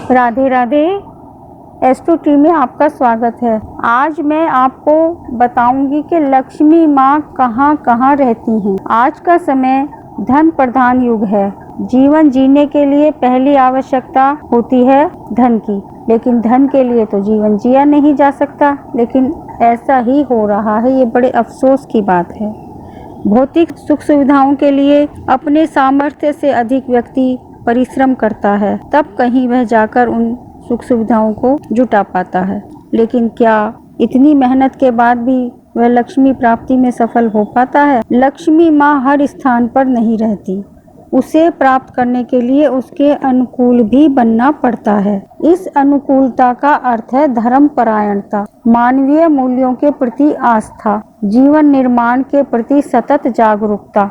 Radhe Radhe. Astro T में आपका स्वागत है। आज मैं आपको बताऊंगी कि लक्ष्मी माँ कहाँ कहाँ रहती हैं। आज का समय धन प्रधान युग है। जीवन जीने के लिए पहली आवश्यकता होती है धन की, लेकिन धन के लिए तो जीवन जिया नहीं जा सकता। लेकिन ऐसा ही हो रहा है, ये बड़े अफसोस की बात है। भौतिक सुख सुविधाओं के लिए अपने सामर्थ्य से अधिक व्यक्ति परिश्रम करता है, तब कहीं वह जाकर उन सुख सुविधाओं को जुटा पाता है। लेकिन क्या इतनी मेहनत के बाद भी वह लक्ष्मी प्राप्ति में सफल हो पाता है? लक्ष्मी माँ हर स्थान पर नहीं रहती। उसे प्राप्त करने के लिए उसके अनुकूल भी बनना पड़ता है। इस अनुकूलता का अर्थ है धर्मपरायणता, मानवीय मूल्यों के प्रति आस्था, जीवन निर्माण के प्रति सतत जागरूकता।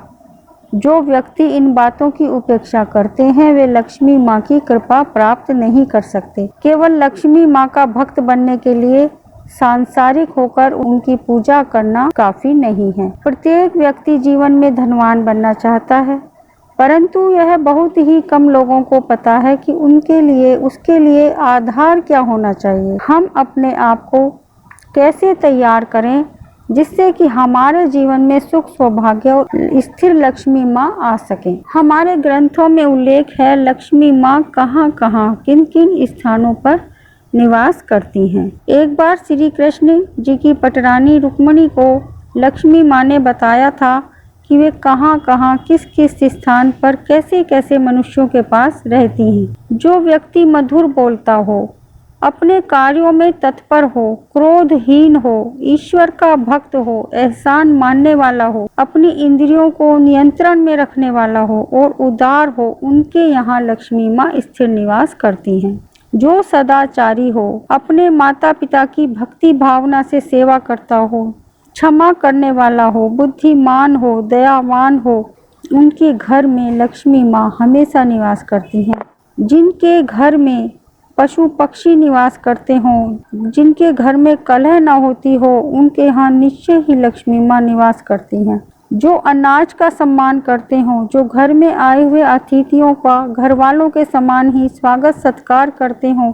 जो व्यक्ति इन बातों की उपेक्षा करते हैं वे लक्ष्मी माँ की कृपा प्राप्त नहीं कर सकते। केवल लक्ष्मी माँ का भक्त बनने के लिए सांसारिक होकर उनकी पूजा करना काफी नहीं है। प्रत्येक व्यक्ति जीवन में धनवान बनना चाहता है, परंतु यह बहुत ही कम लोगों को पता है कि उसके लिए आधार क्या होना चाहिए। हम अपने आप को कैसे तैयार करें जिससे कि हमारे जीवन में सुख सौभाग्य और स्थिर लक्ष्मी माँ आ सके। हमारे ग्रंथों में उल्लेख है लक्ष्मी माँ कहाँ कहाँ किन किन स्थानों पर निवास करती हैं। एक बार श्री कृष्ण जी की पटरानी रुक्मिणी को लक्ष्मी माँ ने बताया था कि वे कहाँ कहाँ किस किस स्थान पर कैसे कैसे मनुष्यों के पास रहती हैं। जो व्यक्ति मधुर बोलता हो, अपने कार्यों में तत्पर हो, क्रोधहीन हो, ईश्वर का भक्त हो, एहसान मानने वाला हो, अपनी इंद्रियों को नियंत्रण में रखने वाला हो और उदार हो, उनके यहाँ लक्ष्मी माँ स्थिर निवास करती हैं। जो सदाचारी हो, अपने माता पिता की भक्ति भावना से सेवा करता हो, क्षमा करने वाला हो, बुद्धिमान हो, दयावान हो, उनके घर में लक्ष्मी माँ हमेशा निवास करती हैं। जिनके घर में पशु पक्षी निवास करते हों, जिनके घर में कलह न होती हो, उनके यहाँ निश्चय ही लक्ष्मी माँ निवास करती हैं। जो अनाज का सम्मान करते हों, जो घर में आए हुए अतिथियों का घर वालों के समान ही स्वागत सत्कार करते हों,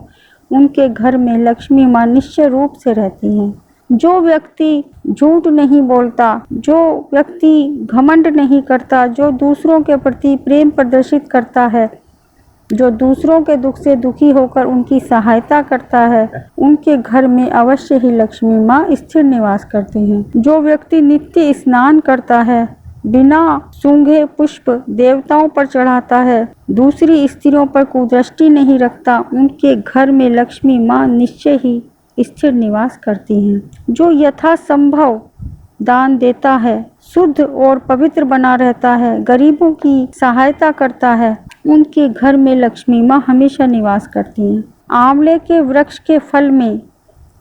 उनके घर में लक्ष्मी माँ निश्चय रूप से रहती हैं। जो व्यक्ति झूठ नहीं बोलता, जो व्यक्ति घमंड नहीं करता, जो दूसरों के प्रति प्रेम प्रदर्शित करता है, जो दूसरों के दुख से दुखी होकर उनकी सहायता करता है, उनके घर में अवश्य ही लक्ष्मी माँ स्थिर निवास करती हैं। जो व्यक्ति नित्य स्नान करता है, बिना सूंघे पुष्प देवताओं पर चढ़ाता है, दूसरी स्त्रियों पर कुदृष्टि नहीं रखता, उनके घर में लक्ष्मी माँ निश्चय ही स्थिर निवास करती हैं। जो यथासंभव दान देता है, शुद्ध और पवित्र बना रहता है, गरीबों की सहायता करता है, उनके घर में लक्ष्मी माँ हमेशा निवास करती हैं। आंवले के वृक्ष के फल में,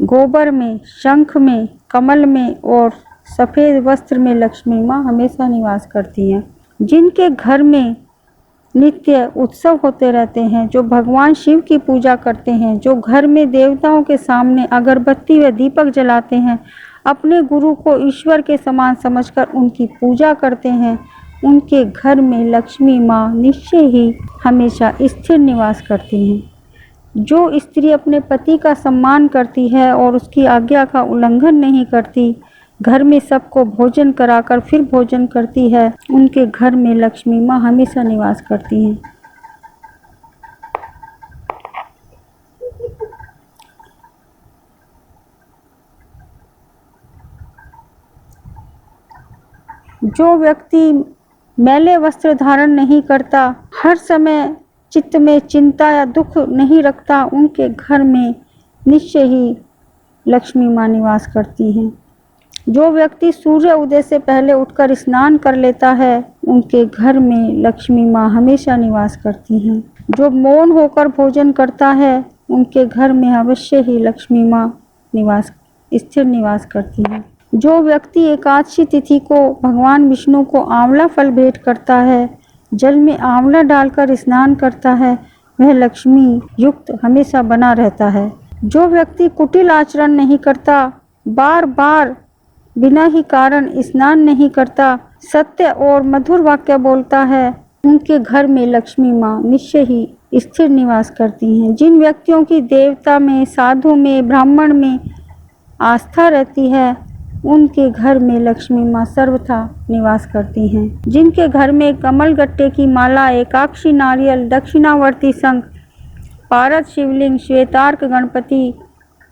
गोबर में, शंख में, कमल में और सफ़ेद वस्त्र में लक्ष्मी माँ हमेशा निवास करती हैं। जिनके घर में नित्य उत्सव होते रहते हैं, जो भगवान शिव की पूजा करते हैं, जो घर में देवताओं के सामने अगरबत्ती व दीपक जलाते हैं, अपने गुरु को ईश्वर के समान समझकर उनकी पूजा करते हैं, उनके घर में लक्ष्मी माँ निश्चय ही हमेशा स्थिर निवास करती हैं। जो स्त्री अपने पति का सम्मान करती है और उसकी आज्ञा का उल्लंघन नहीं करती, घर में सबको भोजन कराकर फिर भोजन करती है, उनके घर में लक्ष्मी माँ हमेशा निवास करती हैं। जो व्यक्ति मैले वस्त्र धारण नहीं करता, हर समय चित्त में चिंता या दुख नहीं रखता, उनके घर में निश्चय ही लक्ष्मी माँ निवास करती हैं। जो व्यक्ति सूर्य उदय से पहले उठकर स्नान कर लेता है, उनके घर में लक्ष्मी माँ हमेशा निवास करती हैं। जो मौन होकर भोजन करता है, उनके घर में अवश्य ही लक्ष्मी माँ स्थिर निवास करती हैं। जो व्यक्ति एकादशी तिथि को भगवान विष्णु को आंवला फल भेंट करता है, जल में आंवला डालकर स्नान करता है, वह लक्ष्मी युक्त हमेशा बना रहता है। जो व्यक्ति कुटिल आचरण नहीं करता, बार बार बिना ही कारण स्नान नहीं करता, सत्य और मधुर वाक्य बोलता है, उनके घर में लक्ष्मी माँ निश्चय ही स्थिर निवास करती हैं। जिन व्यक्तियों की देवता में, साधु में, ब्राह्मण में आस्था रहती है, उनके घर में लक्ष्मी माँ सर्वथा निवास करती हैं। जिनके घर में कमल गट्टे की माला, एकाक्षी नारियल, दक्षिणावर्ती शंख, पारद शिवलिंग, श्वेतार्क गणपति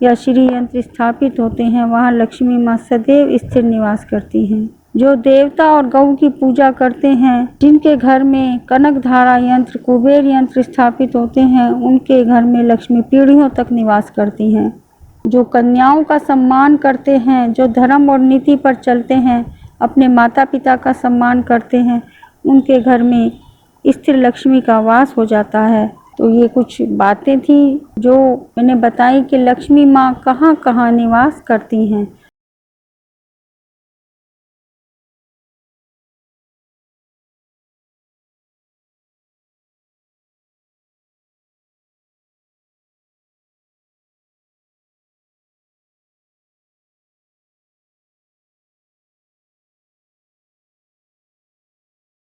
या श्री यंत्र स्थापित होते हैं, वहाँ लक्ष्मी माँ सदैव स्थिर निवास करती हैं। जो देवता और गौ की पूजा करते हैं, जिनके घर में कनक धारा यंत्र, कुबेर यंत्र स्थापित होते हैं, उनके घर में लक्ष्मी पीढ़ियों तक निवास करती हैं। जो कन्याओं का सम्मान करते हैं, जो धर्म और नीति पर चलते हैं, अपने माता पिता का सम्मान करते हैं, उनके घर में स्थिर लक्ष्मी का वास हो जाता है। तो ये कुछ बातें थी जो मैंने बताई कि लक्ष्मी माँ कहाँ कहाँ निवास करती हैं।